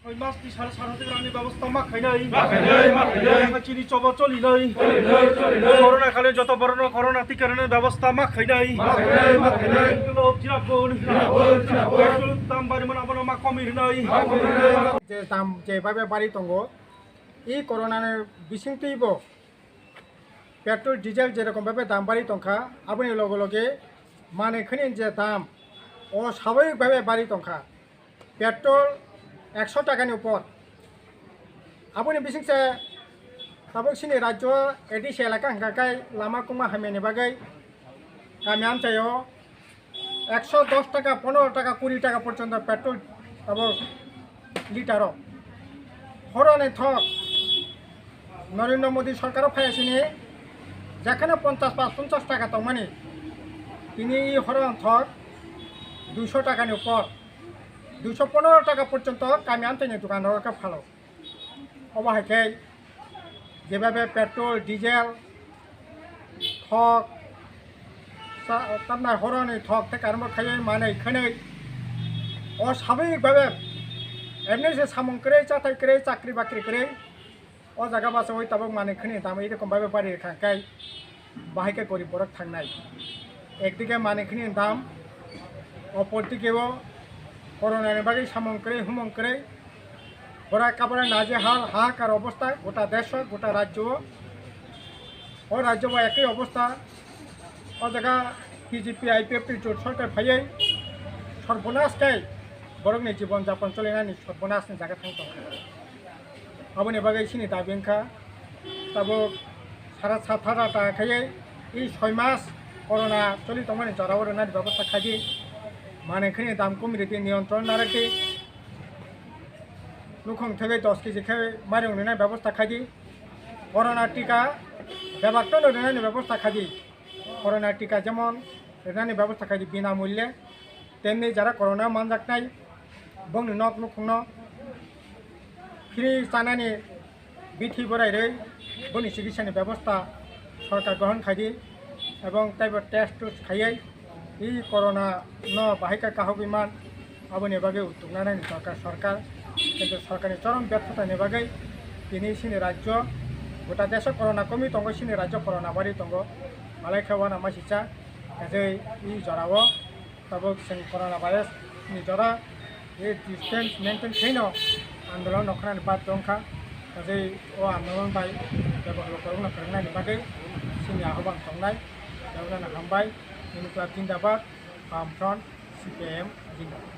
मासनि सारे सारहाते रांनि बेबस्था माखायनै चिनि चबा चलिनै कर'ना खालि जत बरन कर'ना टिकानि बेबस्था माखायनै जिराबुन दाम बारिमोन आबनो मा कमिरनै जे दाम जे बाबे बारि दंगो इ कर'नानि बिसिंतैबो पेट्रोल डिजेल जेरकम भाবে दाम बारि दंखा आबनि लगे लगे मानेखनि जे दाम असाभाबिकभाবে बारि दंखा पेट्रोल 100 টাকাनि ऊपर आबनि बिसिंसे ताबकसिनि राज्य एडिस एलाका हंगाकाय लामा कुमा हामेनि बागै गामि आमचायाव 110 টাকা 15 টাকা 20 টাকা পর্যন্ত पेट्रोल अब लिटार हरने थक नरेंद्र मोदी सरकार फायासिनि যেখানে 50 টাকা তমানি তিনি হরন থক 200 টাকাनि উপর 215 টাকা পর্যন্ত কামি আনতেনি দোকানদারকে ফালো অবহাইকে যেভাবে পেট্রোল ডিজেল থক তার হরনে থক থেকে আরম্ভ খাই মানে এখানে অস্বাভাবিকভাবে এমনি যে সামন করে চাতাই করে চাকরি বাকরি করে ও জায়গা বাসে ওই তাবক মানে এখানে দাম এইরকমভাবে বাড়িয়ে থাকায় বাহিকে গরিব বরক থাকনাই একদিকে মানে এখানে দাম অপরদিকেও করোনার বাকি সামন করে হুমন করে ওরা কাপড়ে নাজে হাহাকার অবস্থা গোটা দেশ গোটা রাজ্য ও রাজ্য বা একই অবস্থা ও জায়গা বিজেপি আইপিএফটি জোট সরকার ফাইয়াই সর্বনাশকাই বরকনি জীবন যাপন চলিनानै সর্বনাশनि জায়গা थांतो आबनि बागै सिनि दाबिंखा तब सारा साथारा ताखायै इ 6 मास कर'ना चलि तमानि जराव रनानि व्यवस्था खादि मानेखनि दाम कमिति नियंत्रण नारखि लुखं थगे 10 केजि खे मारिं रनानि व्यवस्था खादि कर'ना टीका बेबाक्तो रनानि व्यवस्था खादि कर'ना टीका जेमन रनानि व्यवस्था खादि बिनामूल्ये तेमनि जारा कर'ना मानजाकनाय बंनि नक लुखंनो फ्री जानानि बिथि बरायरै बनि चिकित्सानि व्यवस्था सरकार ग्रहण खादि एवं ताइबो टेस्ट खायै इ कर'ना न बाहायका काहक इमान आबनि बागै उद्दुगनानै सरकार किन्तु सरकारनि चरम व्यर्थतानि बागै दिनै सिनि राज्य गोटा देश कर'ना कमि दंगो सिनि राज्य कर'ना बारि दंगो मालाय खेवाना मासिचा जे इ जराव तब जों कर'ना भाइरास नि जरा ये डिस्टेंस मेंटेन खैनो आंदोलन नखरानि बाद दंखा जे ओ आंदोलन बाय बेबहार करना फोरोंनायनि बागै सिनि आह्वान खालामनाय बेवनो हामबाय इनिफ्राय जिंदाबाद बामफ्रन्ट CPIM जिंदाबाद।